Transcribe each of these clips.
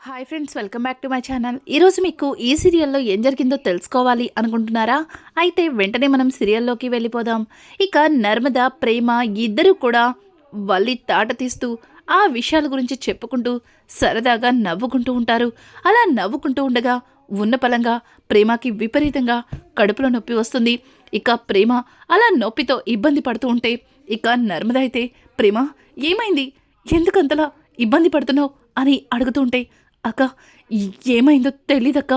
Hi friends, welcome back to my channel. ఈరోజు మీకు ఈ సీరియల్లో ఏం జరిగిందో తెలుసుకోవాలి అనుకుంటున్నారా? అయితే వెంటనే మనం సీరియల్లోకి వెళ్ళిపోదాం. ఇక నర్మద, ప్రేమ ఇద్దరూ కూడా వల్లి తాట తీస్తూ ఆ విషయాల గురించి చెప్పుకుంటూ సరదాగా నవ్వుకుంటూ ఉంటారు. అలా నవ్వుకుంటూ ఉండగా ఉన్న పలంగా ప్రేమకి విపరీతంగా కడుపులో నొప్పి వస్తుంది. ఇక ప్రేమ అలా నొప్పితో ఇబ్బంది పడుతూ ఉంటే ఇక నర్మద అయితే, ప్రేమ ఏమైంది, ఎందుకంతలా ఇబ్బంది పడుతున్నావు అని అడుగుతూ ఉంటే, అక్క ఏమైందో తెలీదక్క,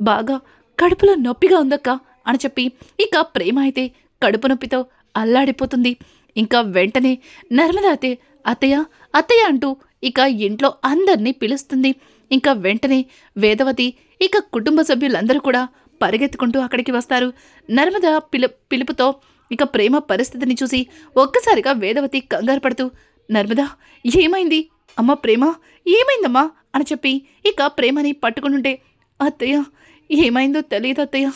బాగా కడుపులో నొప్పిగా ఉందక్క అని చెప్పి ఇక ప్రేమ అయితే కడుపు నొప్పితో అల్లాడిపోతుంది. ఇంకా వెంటనే నర్మద అయితే అత్తయ్య అత్తయ్య అంటూ ఇక ఇంట్లో అందరినీ పిలుస్తుంది. ఇంకా వెంటనే వేదవతి ఇక కుటుంబ సభ్యులందరూ కూడా పరిగెత్తుకుంటూ అక్కడికి వస్తారు. నర్మద పిలుపుతో ఇక ప్రేమ పరిస్థితిని చూసి ఒక్కసారిగా వేదవతి కంగారు పడుతూ, నర్మద ఏమైంది అమ్మ, ప్రేమ ఏమైందమ్మా అని చెప్పి ఇక ప్రేమని పట్టుకుంటుంటే, అత్తయ్య ఏమైందో తెలియదు అత్తయ్య,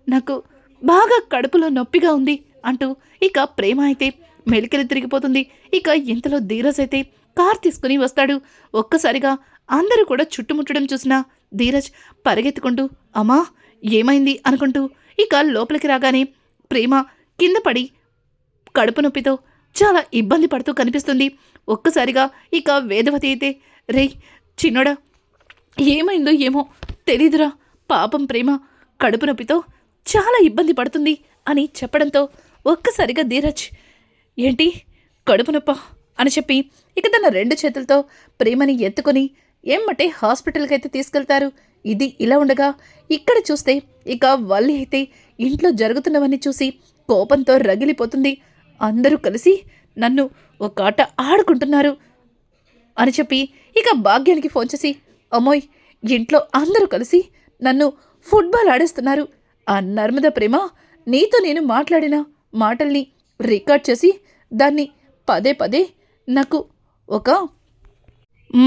నాకు బాగా కడుపులో నొప్పిగా ఉంది అంటూ ఇక ప్రేమ అయితే మెలికలు తిరిగిపోతుంది. ఇక ఇంతలో ధీరజ్ అయితే కార్ తీసుకుని వస్తాడు. ఒక్కసారిగా అందరూ కూడా చుట్టుముట్టడం చూసిన ధీరజ్ పరిగెత్తుకుంటూ అమ్మా ఏమైంది అనుకుంటూ ఇక లోపలికి రాగానే ప్రేమ కింద పడి కడుపు నొప్పితో చాలా ఇబ్బంది పడుతూ కనిపిస్తుంది. ఒక్కసారిగా ఇక వేదవతి అయితే, రేయ్ చిన్నోడా ఏమైందో ఏమో తెలీదురా, పాపం ప్రేమ కడుపు నొప్పితో చాలా ఇబ్బంది పడుతుంది అని చెప్పడంతో ఒక్కసారిగా ధీరజ్ ఏంటి కడుపు నొప్ప అని చెప్పి ఇక తన రెండు చేతులతో ప్రేమని ఎత్తుకొని ఏమ్మటే హాస్పిటల్కి అయితే తీసుకెళ్తారు. ఇది ఇలా ఉండగా ఇక్కడ చూస్తే ఇక వల్లి అయితే ఇంట్లో జరుగుతున్నవన్నీ చూసి కోపంతో రగిలిపోతుంది. అందరూ కలిసి నన్ను ఒక ఆట ఆడుకుంటున్నారు అని చెప్పి ఇక భాగ్యానికి ఫోన్ చేసి, అమ్మోయ్ ఇంట్లో అందరూ కలిసి నన్ను ఫుట్బాల్ ఆడేస్తున్నారు. ఆ నర్మద ప్రేమ నీతో నేను మాట్లాడిన మాటల్ని రికార్డ్ చేసి దాన్ని పదే పదే నాకు ఒక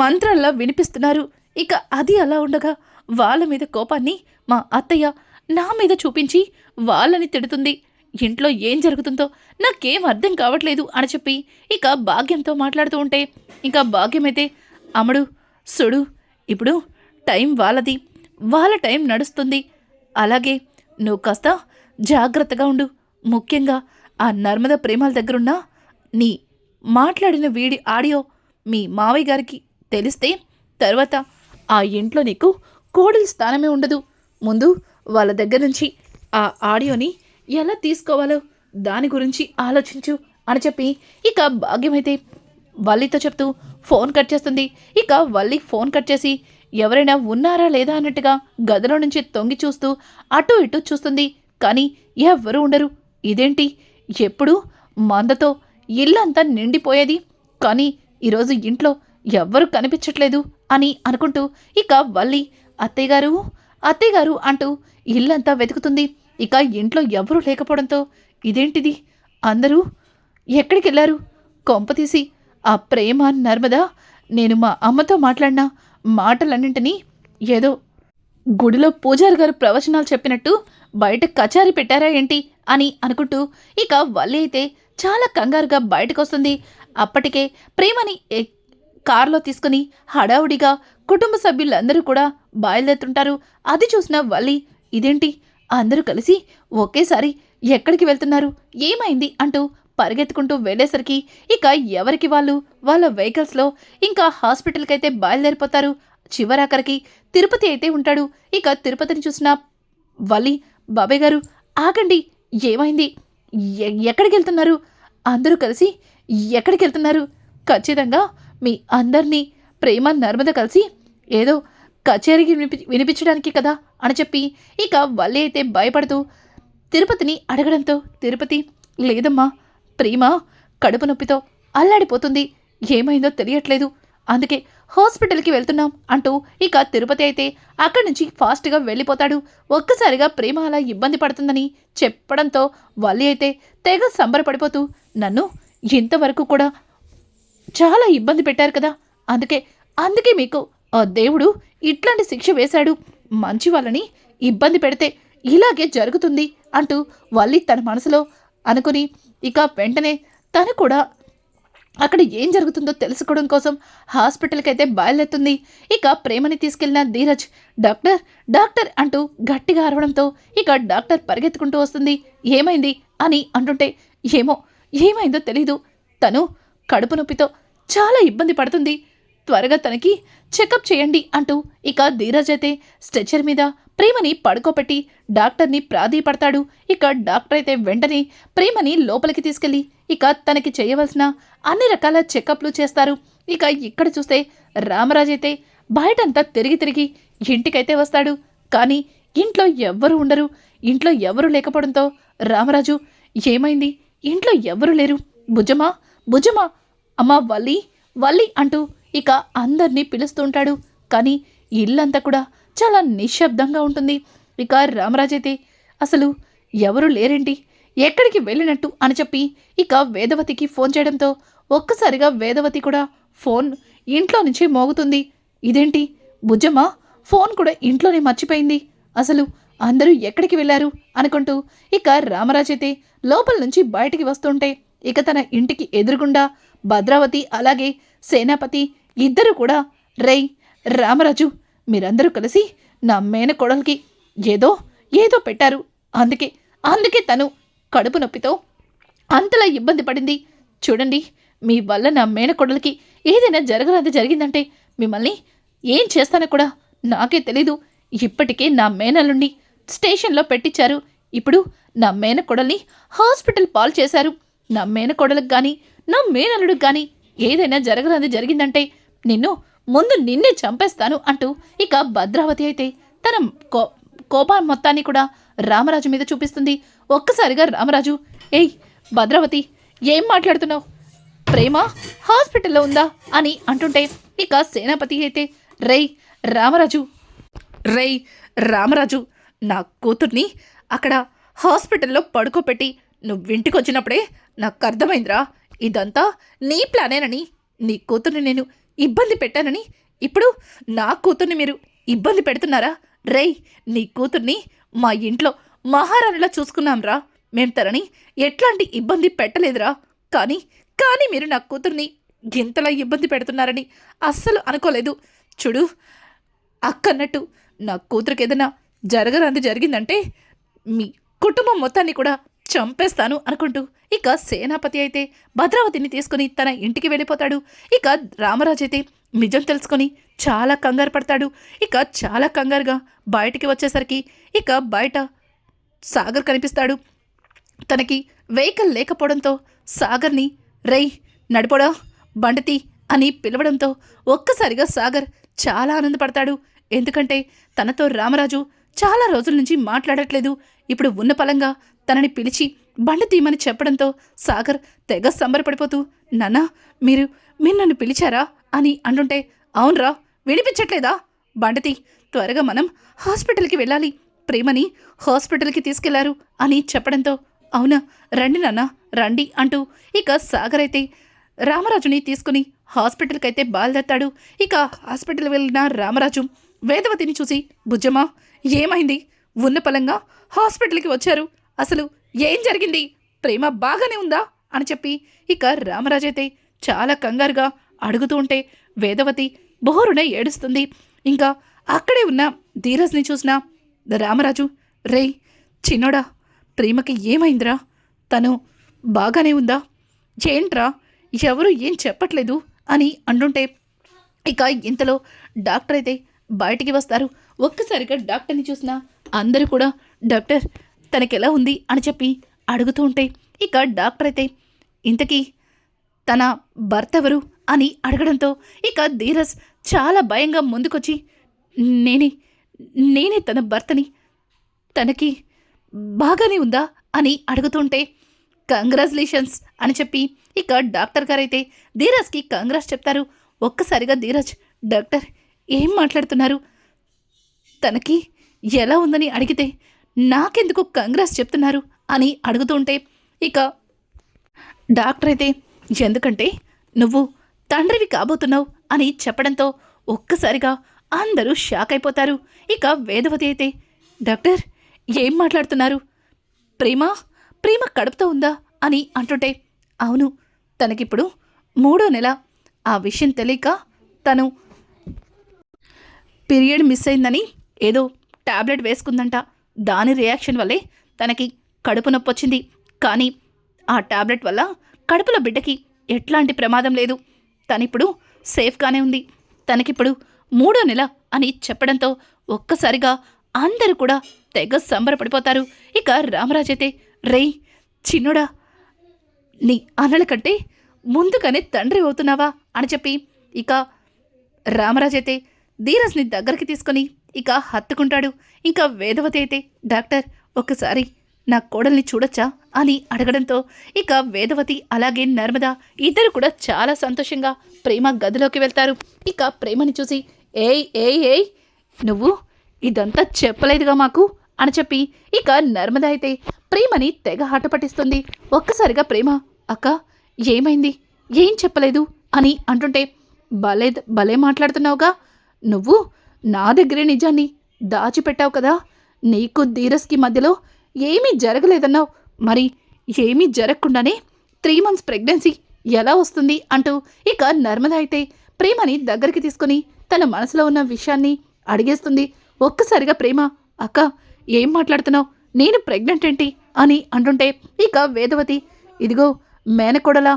మంత్రంలా వినిపిస్తున్నారు. ఇక అది అలా ఉండగా వాళ్ళ మీద కోపాన్ని మా అత్తయ్య నా మీద చూపించి వాళ్ళని తిడుతుంది. ఇంట్లో ఏం జరుగుతుందో నాకేం అర్థం కావట్లేదు అని చెప్పి ఇక భాగ్యంతో మాట్లాడుతూ ఉంటే ఇంకా భాగ్యమైతే, అమ్మడు సుడు, ఇప్పుడు టైం వాళ్ళది, వాళ్ళ టైం నడుస్తుంది, అలాగే నువ్వు కాస్త జాగ్రత్తగా ఉండు. ముఖ్యంగా ఆ నర్మద ప్రేమల దగ్గరున్న నీ మాట్లాడిన ఆడియో మీ మావయ్య గారికి తెలిస్తే తర్వాత ఆ ఇంట్లో నీకు కోడలి స్థానమే ఉండదు. ముందు వాళ్ళ దగ్గర నుంచి ఆ ఆడియోని ఎలా తీసుకోవాలో దాని గురించి ఆలోచించు అని చెప్పి ఇక భాగ్యమైతే వల్లితో చెప్తూ ఫోన్ కట్ చేస్తుంది. ఇక వల్లి ఫోన్ కట్ చేసి ఎవరైనా ఉన్నారా లేదా అన్నట్టుగా గదిలో నుంచి తొంగి చూస్తూ అటు ఇటు చూస్తుంది. కానీ ఎవ్వరూ ఉండరు. ఇదేంటి, ఎప్పుడు మందతో ఇల్లంతా నిండిపోయేది, కానీ ఈరోజు ఇంట్లో ఎవ్వరూ కనిపించట్లేదు అని అనుకుంటూ ఇక వల్లి అత్తయ్య గారు అంటూ ఇల్లంతా వెతుకుతుంది. ఇక ఇంట్లో ఎవరూ లేకపోవడంతో ఇదేంటిది, అందరూ ఎక్కడికి వెళ్ళారు, కొంపతీసి ఆ ప్రేమ నర్మద నేను మా అమ్మతో మాట్లాడిన మాటలన్నింటినీ ఏదో గుడిలో పూజారి గారు ప్రవచనాలు చెప్పినట్టు బయట కచారీ పెట్టారా ఏంటి అని అనుకుంటూ ఇక వల్లి అయితే చాలా కంగారుగా బయటకు వస్తుంది. అప్పటికే ప్రేమని కారులో తీసుకుని హడావుడిగా కుటుంబ సభ్యులందరూ కూడా బయలుదేరుతుంటారు. అది చూసిన వల్లి ఇదేంటి, అందరూ కలిసి ఒకేసారి ఎక్కడికి వెళ్తున్నారు, ఏమైంది అంటూ పరిగెత్తుకుంటూ వెళ్ళేసరికి ఇక ఎవరికి వాళ్ళు వాళ్ళ వెహికల్స్లో ఇంకా హాస్పిటల్కి అయితే బయలుదేరిపోతారు. చివరాఖరికి తిరుపతి అయితే ఉంటాడు. ఇక తిరుపతిని చూసిన వల్లి, బాబాయ్ గారు ఆగండి, ఏమైంది, ఎక్కడికి వెళ్తున్నారు, అందరూ కలిసి ఎక్కడికి వెళ్తున్నారు, ఖచ్చితంగా మీ అందరినీ ప్రేమ నర్మద కలిసి ఏదో కచేరీకి వినిపించడానికి కదా అని చెప్పి ఇక వల్లి అయితే భయపడుతూ తిరుపతిని అడగడంతో తిరుపతి, లేదమ్మా, ప్రేమ కడుపు నొప్పితో అల్లాడిపోతుంది, ఏమైందో తెలియట్లేదు, అందుకే హాస్పిటల్కి వెళ్తున్నాం అంటూ ఇక తిరుపతి అయితే అక్కడి నుంచి ఫాస్ట్గా వెళ్ళిపోతాడు. ఒక్కసారిగా ప్రేమ అలా ఇబ్బంది పడుతుందని చెప్పడంతో వల్లి అయితే తెగ సంబరపడిపోతూ, నన్ను ఇంతవరకు కూడా చాలా ఇబ్బంది పెట్టారు కదా, అందుకే మీకు ఆ దేవుడు ఇట్లాంటి శిక్ష వేశాడు, మంచి వాళ్ళని ఇబ్బంది పెడితే ఇలాగే జరుగుతుంది అంటూ వల్లి తన మనసులో అనుకుని ఇక వెంటనే తను కూడా అక్కడ ఏం జరుగుతుందో తెలుసుకోవడం కోసం హాస్పిటల్కి అయితే బయలుదేరుతుంది. ఇక ప్రేమని తీసుకెళ్లిన ధీరజ్ డాక్టర్ డాక్టర్ అంటూ గట్టిగా అరవడంతో ఇక డాక్టర్ పరిగెత్తుకుంటూ వస్తుంది. ఏమైంది అని అంటుంటే ఏమైందో తెలీదు, తను కడుపు నొప్పితో చాలా ఇబ్బంది పడుతుంది, త్వరగా తనకి చెకప్ చేయండి అంటూ ఇక ధీరజ్ అయితే స్ట్రెచర్ మీద ప్రేమని పడుకోబెట్టి డాక్టర్ని ప్రాధేయపడతాడు. ఇక డాక్టర్ అయితే వెంటనే ప్రేమని లోపలికి తీసుకెళ్లి ఇక తనకి చేయవలసిన అన్ని రకాల చెకప్లు చేస్తారు. ఇక ఇక్కడ చూస్తే రామరాజు అయితే బయటంతా తిరిగి ఇంటికైతే వస్తాడు. కానీ ఇంట్లో ఎవ్వరూ ఉండరు. ఇంట్లో ఎవరూ లేకపోవడంతో రామరాజు ఏమైంది, ఇంట్లో ఎవ్వరూ లేరు, భుజమా అమ్మా వల్లి అంటూ ఇక అందరినీ పిలుస్తూ ఉంటాడు. కానీ ఇల్లంతా కూడా చాలా నిశ్శబ్దంగా ఉంటుంది. ఇక రామరాజు అయితే అసలు ఎవరూ లేరేంటి, ఎక్కడికి వెళ్ళినట్టు అని చెప్పి ఇక వేదవతికి ఫోన్ చేయడంతో ఒక్కసారిగా వేదవతి కూడా ఫోన్ ఇంట్లో నుంచి మోగుతుంది. ఇదేంటి బుజ్జమ్మ ఫోన్ కూడా ఇంట్లోనే మర్చిపోయింది, అసలు అందరూ ఎక్కడికి వెళ్ళారు అనుకుంటూ ఇక రామరాజు అయితే లోపల నుంచి బయటికి వస్తుంటే ఇక తన ఇంటికి ఎదురుగుండా భద్రావతి అలాగే సేనాపతి ఇద్దరు కూడా రేయ్ రామరాజు, మీరందరూ కలిసి నా మేనకోడలికి ఏదో పెట్టారు, అందుకే తను కడుపు నొప్పితో అంతలా ఇబ్బంది పడింది. చూడండి, మీ వల్ల నా మేనకోడలికి ఏదైనా జరగరాది జరిగిందంటే మిమ్మల్ని ఏం చేస్తానో కూడా నాకే తెలీదు. ఇప్పటికే నా మేనల్లుండి స్టేషన్లో పెట్టించారు, ఇప్పుడు నా మేనకోడల్ని హాస్పిటల్ పాలు చేశారు. నా మేనకోడలకు కానీ నా మేనల్లుడికి కానీ ఏదైనా జరగరాది జరిగిందంటే నిన్నే చంపేస్తాను అంటూ ఇక భద్రావతి అయితే తన కోపం మొత్తాన్ని కూడా రామరాజు మీద చూపిస్తుంది. ఒక్కసారిగా రామరాజు, ఏయ్ భద్రావతి, ఏం మాట్లాడుతున్నావు, ప్రేమ హాస్పిటల్లో ఉందా అని అంటుంటే ఇక సేనాపతి అయితే రేయ్ రామరాజు, నా కూతుర్ని అక్కడ హాస్పిటల్లో పడుకోపెట్టి నువ్వింటికి వచ్చినప్పుడే నాకు అర్థమైందిరా, ఇదంతా నీ ప్లానేనని, నీ కూతుర్ని నేను ఇబ్బంది పెట్టానని ఇప్పుడు నా కూతుర్ని మీరు ఇబ్బంది పెడుతున్నారా? రేయ్, నీ కూతుర్ని మా ఇంట్లో మహారాణిలా చూసుకున్నాంరా, మేం తనని ఎట్లాంటి ఇబ్బంది పెట్టలేదురా, కానీ మీరు నా కూతుర్ని ఇంతలా ఇబ్బంది పెడుతున్నారని అస్సలు అనుకోలేదు. చూడు, అక్కన్నట్టు నా కూతురికి ఏదైనా జరగరాంది జరిగిందంటే మీ కుటుంబం మొత్తాన్ని కూడా చంపేస్తాను అనుకుంటూ ఇక సేనాపతి అయితే భద్రావతిని తీసుకుని తన ఇంటికి వెళ్ళిపోతాడు. ఇక రామరాజు అయితే నిజం తెలుసుకొని చాలా కంగారు పడతాడు. ఇక చాలా కంగారుగా బయటికి వచ్చేసరికి ఇక బయట సాగర్ కనిపిస్తాడు. తనకి వెహికల్ లేకపోవడంతో సాగర్ని రేయ్ నడిపోడా బండితి అని పిలవడంతో ఒక్కసారిగా సాగర్ చాలా ఆనందపడతాడు. ఎందుకంటే తనతో రామరాజు చాలా రోజుల నుంచి మాట్లాడట్లేదు. ఇప్పుడు ఉన్న పలంగా తనని పిలిచి బండి తీయమని చెప్పడంతో సాగర్ తెగ సంబరపడిపోతూ నాన్నా మీరు నన్ను పిలిచారా అని అంటుంటే అవునరా, వినిపించట్లేదా, బండి త్వరగా మనం హాస్పిటల్కి వెళ్ళాలి, ప్రేమని హాస్పిటల్కి తీసుకెళ్లారు అని చెప్పడంతో అవునా రండి నాన్న రండి అంటూ ఇక సాగర్ అయితే రామరాజుని తీసుకుని హాస్పిటల్కి అయితే బయలుదేరతాడు. ఇక హాస్పిటల్ వెళ్ళిన రామరాజు వేదవతిని చూసి బుజ్జమ్మా ఏమైంది, ఉన్న పలంగా హాస్పిటల్కి వచ్చారు, అసలు ఏం జరిగింది, ప్రేమ బాగానే ఉందా అని చెప్పి ఇక రామరాజు అయితే చాలా కంగారుగా అడుగుతూ ఉంటే వేదవతి బోరున ఏడుస్తుంది. ఇంకా అక్కడే ఉన్న ధీరజ్ని చూసిన రామరాజు రేయ్ చిన్నోడా, ప్రేమకి ఏమైందిరా, తను బాగానే ఉందా, ఏంట్రా ఎవరు ఏం చెప్పట్లేదు అని అంటుంటే ఇక ఇంతలో డాక్టర్ అయితే బయటికి వస్తారు. ఒక్కసారిగా డాక్టర్ని చూసిన అందరూ కూడా డాక్టర్ తనకెలా ఉంది అని చెప్పి అడుగుతూ ఉంటే ఇక డాక్టర్ అయితే ఇంతకీ తన భర్త ఎవరు అని అడగడంతో ఇక ధీరజ్ చాలా భయంగా ముందుకొచ్చి నేనే తన భర్తని, తనకి బాగానే ఉందా అని అడుగుతుంటే కంగ్రాచులేషన్స్ అని చెప్పి ఇక డాక్టర్ గారైతే ధీరజ్కి కంగ్రాట్స్ చెప్తారు. ఒక్కసారిగా ధీరజ్ డాక్టర్ ఏం మాట్లాడుతున్నారు, తనకి ఎలా ఉందని అడిగితే నాకెందుకు కంగ్రాట్స్ చెప్తున్నారు అని అడుగుతుంటే ఇక డాక్టర్ అయితే ఎందుకంటే నువ్వు తండ్రివి కాబోతున్నావు అని చెప్పడంతో ఒక్కసారిగా అందరూ షాక్ అయిపోతారు. ఇక వేదవతి అయితే డాక్టర్ ఏం మాట్లాడుతున్నారు, ప్రేమ కడుపుతో ఉందా అని అంటుంటే అవును, తనకిప్పుడు మూడో నెల. ఆ విషయం తెలియక తను పీరియడ్ మిస్ అయిందని ఏదో టాబ్లెట్ వేసుకుందంట. దాని రియాక్షన్ వల్లే తనకి కడుపు నొప్పి వచ్చింది. కానీ ఆ టాబ్లెట్ వల్ల కడుపులో బిడ్డకి ఎట్లాంటి ప్రమాదం లేదు. తనిప్పుడు సేఫ్గానే ఉంది. తనకిప్పుడు మూడో నెల అని చెప్పడంతో ఒక్కసారిగా అందరూ కూడా తెగ సంబరపడిపోతారు. ఇక రామరాజైతే, రేయ్ చిన్నుడా, నీ అన్నల కంటే ముందుగానే తండ్రి అవుతున్నావా అని చెప్పి ఇక రామరాజైతే ధీరజ్ని దగ్గరికి తీసుకొని ఇక హత్తుకుంటాడు. ఇంకా వేదవతి అయితే, డాక్టర్ ఒకసారి నా కోడల్ని చూడొచ్చా అని అడగడంతో ఇక వేదవతి అలాగే నర్మద ఇద్దరు కూడా చాలా సంతోషంగా ప్రేమ గదిలోకి వెళ్తారు. ఇక ప్రేమని చూసి, ఏయ్ ఏయ్ ఏయ్ నువ్వు ఇదంతా చెప్పలేదుగా మాకు అని చెప్పి ఇక నర్మద అయితే ప్రేమని తెగ హఠ పట్టిస్తుంది. ఒక్కసారిగా ప్రేమ, అక్క ఏమైంది, ఏం చెప్పలేదు అని అంటుంటే, భలే మాట్లాడుతున్నావుగా, నువ్వు నా దగ్గరే నిజాన్ని దాచిపెట్టావు కదా. నీకు ధీరజ్కి మధ్యలో ఏమీ జరగలేదన్నావు, మరి ఏమీ జరగకుండానే 3 months ప్రెగ్నెన్సీ ఎలా వస్తుంది అంటూ ఇక నర్మద అయితే ప్రేమని దగ్గరికి తీసుకొని తన మనసులో ఉన్న విషయాన్ని అడిగేస్తుంది. ఒక్కసారిగా ప్రేమ, అక్క ఏం మాట్లాడుతున్నావు, నేను ప్రెగ్నెంట్ ఏంటి అని అంటుంటే ఇక వేదవతి, ఇదిగో మేనకోడలా,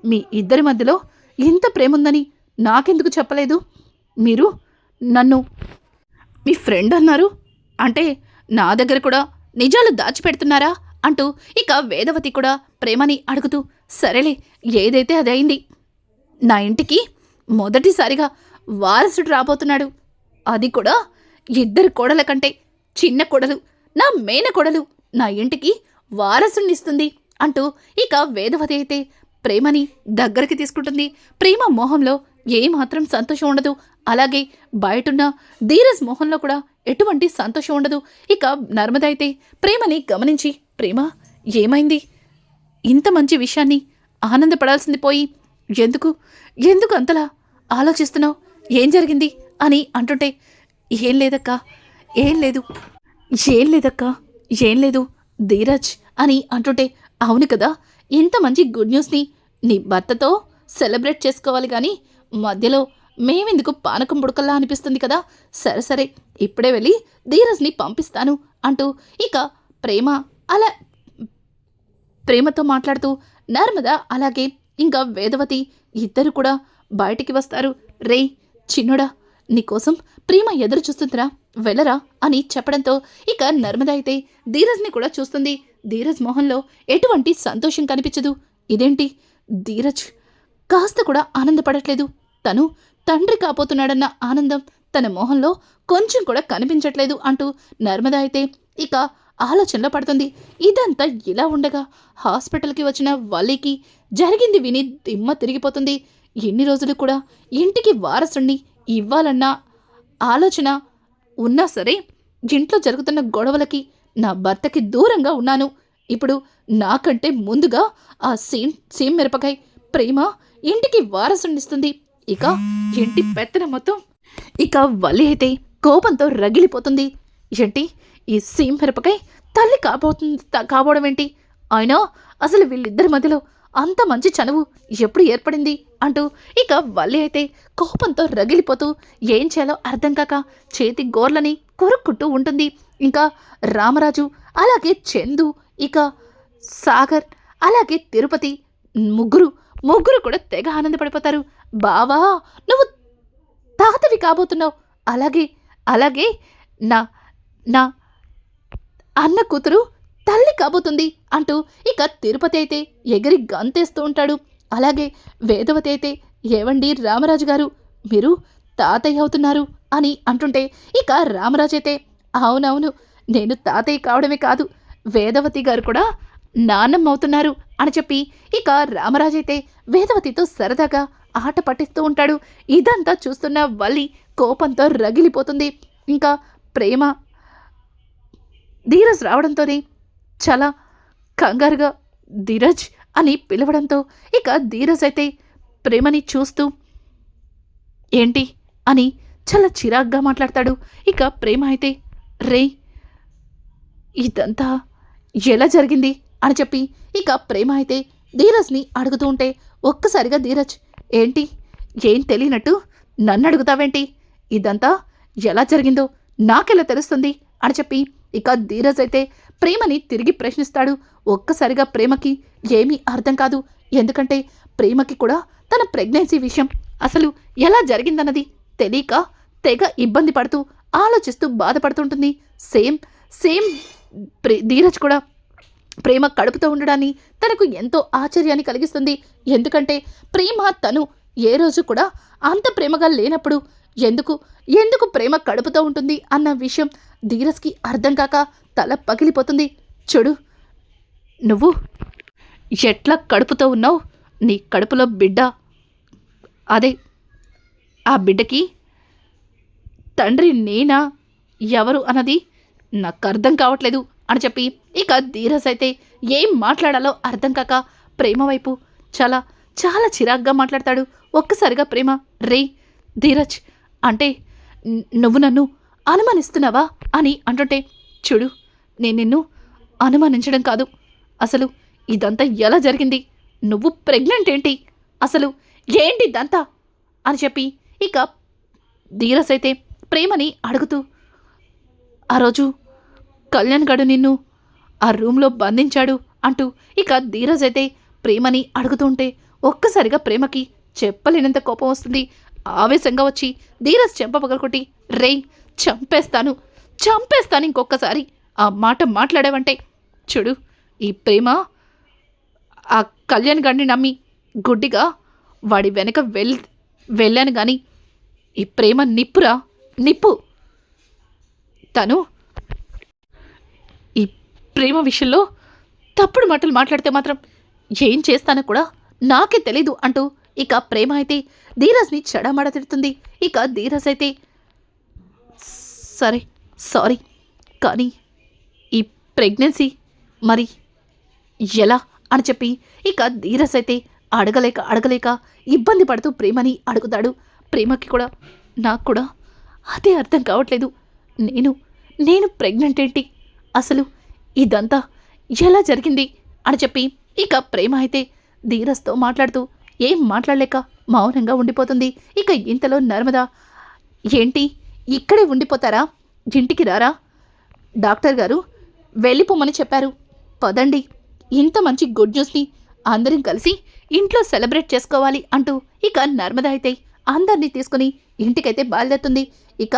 మీ ఇద్దరి మధ్యలో ఇంత ప్రేముందని నాకెందుకు చెప్పలేదు, మీరు నన్ను మీ ఫ్రెండ్ అన్నారు అంటే నా దగ్గర కూడా నిజాలు దాచిపెడుతున్నారా అంటూ ఇక వేదవతి కూడా ప్రేమని అడుగుతూ, సరేలే ఏదైతే అది అయింది. నా ఇంటికి మొదటిసారిగా వారసుడు రాబోతున్నాడు. అది కూడా ఇద్దరు కోడల కంటే చిన్న కోడలు, నా మేనకోడలు నా ఇంటికి వారసునిస్తుంది అంటూ ఇక వేదవతి అయితే ప్రేమని దగ్గరికి తీసుకుంటుంది. ప్రేమ మోహంలో ఏమాత్రం సంతోషం ఉండదు. అలాగే బయటున్న ధీరజ్ మోహంలో కూడా ఎటువంటి సంతోషం ఉండదు. ఇక నర్మద అయితే ప్రేమని గమనించి, ప్రేమ ఏమైంది, ఇంత మంచి విషయాన్ని ఆనందపడాల్సింది పోయి ఎందుకు అంతలా ఆలోచిస్తున్నావు, ఏం జరిగింది అని అంటుంటే, ఏం లేదక్కా, ఏం లేదు ధీరజ్ అని అంటుంటే, అవును కదా, ఇంత మంచి గుడ్ న్యూస్ని నీ భర్తతో సెలబ్రేట్ చేసుకోవాలి కానీ మధ్యలో మేమెందుకు పానకం బుడకల్లా అనిపిస్తుంది కదా. సరే ఇప్పుడే వెళ్ళి ధీరజ్ని పంపిస్తాను అంటూ ఇక ప్రేమతో మాట్లాడుతూ నర్మద అలాగే ఇంకా వేదవతి ఇద్దరు కూడా బయటికి వస్తారు. రేయ్ చిన్నుడా, నీకోసం ప్రేమ ఎదురు చూస్తుందిరా, వెళ్ళరా అని చెప్పడంతో ఇక నర్మద అయితే ధీరజ్ని కూడా చూస్తుంది. ధీరజ్ మొహంలో ఎటువంటి సంతోషం కనిపించదు. ఇదేంటి, ధీరజ్ కాస్త కూడా ఆనందపడట్లేదు. తను తండ్రి కాబోతున్నాడన్న ఆనందం తన మొహంలో కొంచెం కూడా కనిపించట్లేదు అంటూ నర్మద అయితే ఇక ఆలోచనలో పడుతుంది. ఇదంతా ఇలా ఉండగా హాస్పిటల్కి వచ్చిన వల్లికి జరిగింది విని దిమ్మ తిరిగిపోతుంది. ఎన్ని రోజులు కూడా ఇంటికి వారసుణ్ణి ఇవ్వాలన్న ఆలోచన ఉన్నా సరే ఇంట్లో జరుగుతున్న గొడవలకి నా భర్తకి దూరంగా ఉన్నాను. ఇప్పుడు నాకంటే ముందుగా ఆ సీమ్ మిరపకాయ ప్రేమ ఇంటికి వారసునిస్తుంది. ఇక ఇంటి పెత్తనం మొత్తం ఇక వల్లి అయితే కోపంతో రగిలిపోతుంది. ఏంటి, ఈ సీమ్ మిరపకాయ తల్లి కాబోవడం ఏంటి, అయినా అసలు వీళ్ళిద్దరి మధ్యలో అంత మంచి చనువు ఎప్పుడు ఏర్పడింది అంటూ ఇక వల్లి అయితే కోపంతో రగిలిపోతూ ఏం చేయాలో అర్థం కాక చేతి గోర్లని కొరుక్కుంటూ ఉంటుంది. ఇంకా రామరాజు అలాగే చందు ఇక సాగర్ అలాగే తిరుపతి ముగ్గురు కూడా తెగ ఆనందపడిపోతారు. బావా, నువ్వు తాతవి కాబోతున్నావు, అలాగే నా నా అన్న కూతురు తల్లి కాబోతుంది అంటూ ఇక తిరుపతి అయితే ఎగిరి గంతేస్తూ ఉంటాడు. అలాగే వేదవతి అయితే, ఏవండి రామరాజు గారు, మీరు తాతయ్య అవుతున్నారు అని అంటుంటే ఇక రామరాజు అయితే, అవునవును, నేను తాతయ్య కావడమే కాదు, వేదవతి గారు కూడా నాన్నమ్మ అవుతున్నారు అని చెప్పి ఇక రామరాజు అయితే వేదవతితో సరదాగా ఆట పట్టిస్తూ ఉంటాడు. ఇదంతా చూస్తున్న వల్లి కోపంతో రగిలిపోతుంది. ఇంకా ప్రేమ ధీరజ్ రావడంతోనే చాలా కంగారుగా ధీరజ్ అని పిలవడంతో ఇక ధీరజ్ అయితే ప్రేమని చూస్తూ ఏంటి అని చాలా చిరాగ్గా మాట్లాడతాడు. ఇక ప్రేమ అయితే, రే ఇదంతా ఎలా జరిగింది అని చెప్పి ఇక ప్రేమ అయితే ధీరజ్ని అడుగుతూ ఉంటే ఒక్కసారిగా ధీరజ్, ఏంటి ఏం తెలియనట్టు నన్ను అడుగుతావేంటి? ఇదంతా ఎలా జరిగిందో నాకెలా తెలుస్తుంది అని చెప్పి ఇక ధీరజ్ అయితే ప్రేమని తిరిగి ప్రశ్నిస్తాడు. ఒక్కసారిగా ప్రేమకి ఏమీ అర్థం కాదు. ఎందుకంటే ప్రేమకి కూడా తన ప్రెగ్నెన్సీ విషయం అసలు ఎలా జరిగిందన్నది తెలియక తెగ ఇబ్బంది పడుతూ ఆలోచిస్తూ బాధపడుతుంటుంది. సేమ్ సేమ్ ధీరజ్ కూడా ప్రేమ కడుపుతో ఉండడాన్ని తనకు ఎంతో ఆశ్చర్యాన్ని కలిగిస్తుంది. ఎందుకంటే ప్రేమ తను ఏ రోజు కూడా అంత ప్రేమగా లేనప్పుడు ఎందుకు ఎందుకు ప్రేమ కడుపుతో ఉంటుంది అన్న విషయం ధీరజ్కి అర్థం కాక తల పగిలిపోతుంది. చూడు, నువ్వు ఎట్లా కడుపుతో ఉన్నావు? నీ కడుపులో బిడ్డ, అదే ఆ బిడ్డకి తండ్రి నేనా ఎవరు అన్నది నాకు అర్థం కావట్లేదు అని చెప్పి ఇక ధీరజ్ అయితే ఏం మాట్లాడాలో అర్థం కాక ప్రేమ వైపు చాలా చాలా చిరాగ్గా మాట్లాడతాడు. ఒక్కసారిగా ప్రేమ, రే ధీరజ్, అంటే నువ్వు నన్ను అనుమానిస్తున్నావా అని అంటుంటే, చూడు, నేను నిన్ను అనుమానించడం కాదు, అసలు ఇదంతా ఎలా జరిగింది? నువ్వు ప్రెగ్నెంట్ ఏంటి? అసలు ఏంటి ఇదంతా అని చెప్పి ఇక ధీరజ్ అయితే ప్రేమని అడుగుతూ, ఆ రోజు కళ్యాణ్ గడు నిన్ను ఆ రూమ్లో బంధించాడు అంటూ ఇక ధీరజ్ అయితే ప్రేమని అడుగుతూ ఉంటే ఒక్కసారిగా ప్రేమకి చెప్పలేనంత కోపం వస్తుంది. ఆవేశంగా వచ్చి ధీరజ్ చెంప పగలకొట్టి, రే చంపేస్తాను చంపేస్తాను ఇంకొకసారి ఆ మాట మాట్లాడావంటే. చూడు, ఈ ప్రేమ ఆ కళ్యాణ్ గడిని నమ్మి గుడ్డిగా వాడి వెనక వెళ్ళాను కానీ ఈ ప్రేమ నిప్పురా, నిప్పు. తను ఈ ప్రేమ విషయంలో తప్పుడు మాటలు మాట్లాడితే మాత్రం ఏం చేస్తానో కూడా నాకే తెలీదు అంటూ ఇక ప్రేమ అయితే ధీరజ్ని చెడమడ తిడుతుంది. ఇక ధీరజ్ అయితే, సరే సారీ, కానీ ఈ ప్రెగ్నెన్సీ మరి ఎలా అని చెప్పి ఇక ధీరజ్ అయితే అడగలేక ఇబ్బంది పడుతూ ప్రేమని అడుగుతాడు. ప్రేమకి కూడా నాకు కూడా అదే అర్థం కావట్లేదు. నేను ప్రెగ్నెంట్ ఏంటి? అసలు ఇదంతా ఎలా జరిగింది అని చెప్పి ఇక ప్రేమ అయితే ధీరజ్తో మాట్లాడుతూ ఏం మాట్లాడలేక మౌనంగా ఉండిపోతుంది. ఇక ఇంతలో నర్మద, ఏంటి ఇక్కడే ఉండిపోతారా? ఇంటికి రారా? డాక్టర్ గారు వెళ్ళిపోమని చెప్పారు, పదండి, ఇంత మంచి గుడ్ న్యూస్ని అందరం కలిసి ఇంట్లో సెలబ్రేట్ చేసుకోవాలి అంటూ ఇక నర్మద అయితే అందరినీ తీసుకుని ఇంటికైతే బయలుదేరుతుంది. ఇక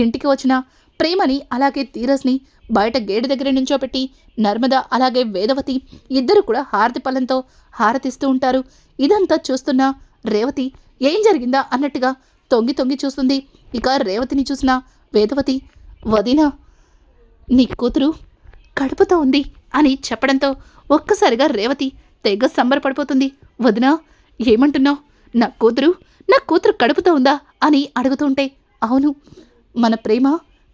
ఇంటికి వచ్చిన ప్రేమని అలాగే ధీరజ్ని బయట గేటు దగ్గర నుంచోపెట్టి నర్మద అలాగే వేదవతి ఇద్దరు కూడా హారతి పళ్ళంతో హారతిస్తూ ఉంటారు. ఇదంతా చూస్తున్న రేవతి ఏం జరిగిందా అన్నట్టుగా తొంగి తొంగి చూస్తుంది. ఇక రేవతిని చూసిన వేదవతి, వదినా, నీ కూతురు కడుపుతో ఉంది అని చెప్పడంతో ఒక్కసారిగా రేవతి తెగ సంబరపడిపోతుంది. వదినా, ఏమంటున్నావు? నా కూతురు కడుపుతో ఉందా అని అడుగుతుంటే, అవును, మన ప్రేమ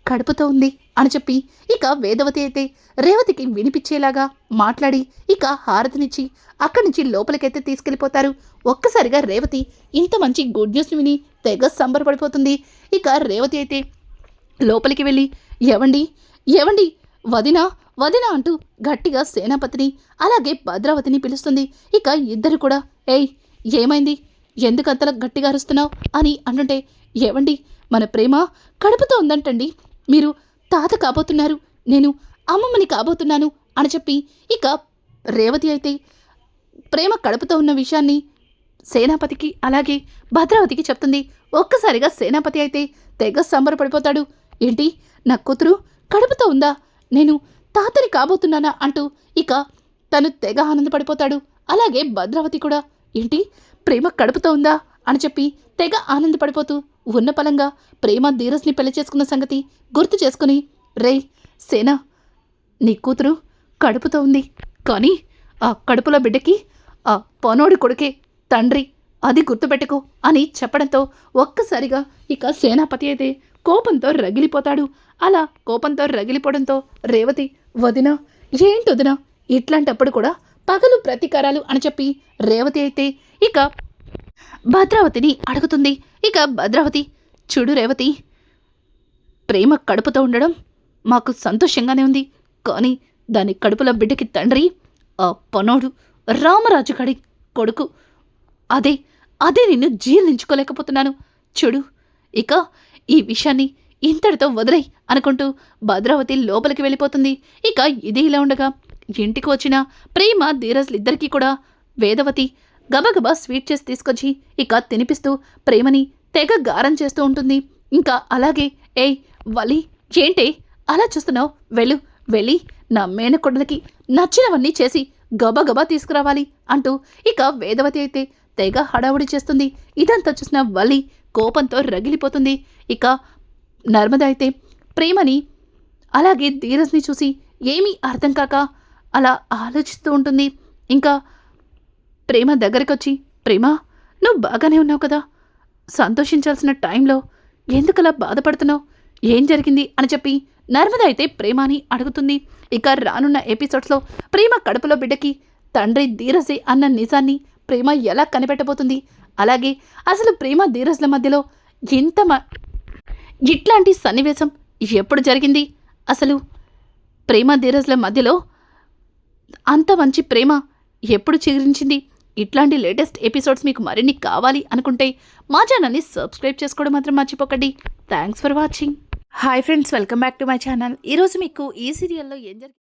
కడుపుతో ఉంది అని చెప్పి ఇక వేదవతి అయితే రేవతికి వినిపించేలాగా మాట్లాడి ఇక హారతినిచ్చి అక్కడి నుంచి లోపలికైతే తీసుకెళ్ళిపోతారు. ఒక్కసారిగా రేవతి ఇంత మంచి గుడ్ న్యూస్ని విని తెగ సంబరపడిపోతుంది. ఇక రేవతి అయితే లోపలికి వెళ్ళి, ఏవండి వదినా వదినా అంటూ గట్టిగా సేనాపతిని అలాగే భద్రావతిని పిలుస్తుంది. ఇక ఇద్దరు కూడా, ఏమైంది, ఎందుకంతలా గట్టిగా అరుస్తున్నావు అని అంటుంటే, ఏవండి, మన ప్రేమ కడుపుతో ఉందంటండి, మీరు తాత కాబోతున్నారు, నేను అమ్మమ్మని కాబోతున్నాను అని చెప్పి ఇక రేవతి అయితే ప్రేమ కడుపుతో ఉన్న విషయాన్ని సేనాపతికి అలాగే భద్రావతికి చెప్తుంది. ఒక్కసారిగా సేనాపతి అయితే తెగ సంబరపడిపోతాడు. ఏంటి, నా కూతురు కడుపుతో ఉందా, నేను తాతని కాబోతున్నానా అంటూ ఇక తను తెగ ఆనందపడిపోతాడు. అలాగే భద్రావతి కూడా, ఏంటి, ప్రేమ కడుపుతో ఉందా అని చెప్పి తెగ ఆనందపడిపోతూ ఉన్న పలంగా ప్రేమ ధీరజ్ని పెళ్లి చేసుకున్న సంగతి గుర్తు చేసుకుని, రే సేనా, నీ కూతురు కడుపుతో ఉంది, కానీ ఆ కడుపులో బిడ్డకి ఆ పనోడి కొడుకే తండ్రి, అది గుర్తుపెట్టుకో అని చెప్పడంతో ఒక్కసారిగా ఇక సేనాపతి అయితే కోపంతో రగిలిపోతాడు. అలా కోపంతో రగిలిపోవడంతో రేవతి, వదినా, ఏంటి వదినా ఇట్లాంటప్పుడు కూడా పగలు ప్రతీకారాలు అని చెప్పి రేవతి అయితే ఇక భద్రావతిని అడుగుతుంది. ఇక భద్రావతి, చూడు రేవతి, ప్రేమ కడుపుతో ఉండడం మాకు సంతోషంగానే ఉంది, కానీ దాని కడుపులో బిడ్డకి తండ్రి ఆ పనోడు రామరాజు గడి కొడుకు, అదే అదే నిన్ను జీర్ణించుకోలేకపోతున్నాను. చూడు, ఇక ఈ విషయాన్ని ఇంతటితో వదిలేయ్ అనుకుంటూ భద్రావతి లోపలికి వెళ్ళిపోతుంది. ఇక ఇది ఇలా ఉండగా ఇంటికి వచ్చిన ప్రేమ ధీరజ్లిద్దరికీ కూడా వేదవతి గబగబా స్వీట్ చేసి తీసుకొచ్చి ఇక తినిపిస్తూ ప్రేమని తెగ గారం చేస్తూ ఉంటుంది. ఇంకా అలాగే ఏయ్ వలి, ఏంటే అలా చూస్తున్నావు? వెళ్ళి నా మేనకొడలకి నచ్చినవన్నీ చేసి గబగబా తీసుకురావాలి అంటూ ఇక వేదవతి అయితే తెగ హడావుడి చేస్తుంది. ఇదంతా చూసిన వలి కోపంతో రగిలిపోతుంది. ఇక నర్మద అయితే ప్రేమని అలాగే ధీరజ్ని చూసి ఏమీ అర్థం కాక అలా ఆలోచిస్తూ ఉంటుంది. ఇంకా ప్రేమ దగ్గరికొచ్చి, ప్రేమ, నువ్వు బాగానే ఉన్నావు కదా? సంతోషించాల్సిన టైంలో ఎందుకలా బాధపడుతున్నావు? ఏం జరిగింది అని చెప్పి నర్మద అయితే ప్రేమని అడుగుతుంది. ఇక రానున్న ఎపిసోడ్స్లో ప్రేమ కడుపులో బిడ్డకి తండ్రి ధీరజే అన్న నిజాన్ని ప్రేమ ఎలా కనిపెట్టబోతుంది? అలాగే అసలు ప్రేమ ధీరజ్ల మధ్యలో ఇంత ఇట్లాంటి సన్నివేశం ఎప్పుడు జరిగింది? అసలు ప్రేమ ధీరజ్ల మధ్యలో అంత మంచి ప్రేమ ఎప్పుడు చిగురించింది? ఇట్లాంటి లేటెస్ట్ ఎపిసోడ్స్ మీకు మరిన్ని కావాలి అనుకుంటే మా ఛానల్ని సబ్స్క్రైబ్ చేసుకోవడం మాత్రం మర్చిపోకండి. Thanks for watching. Hi friends, welcome back to my channel. ఈరోజు మీకు ఈ సీరియల్లో ఏం జరిగింది?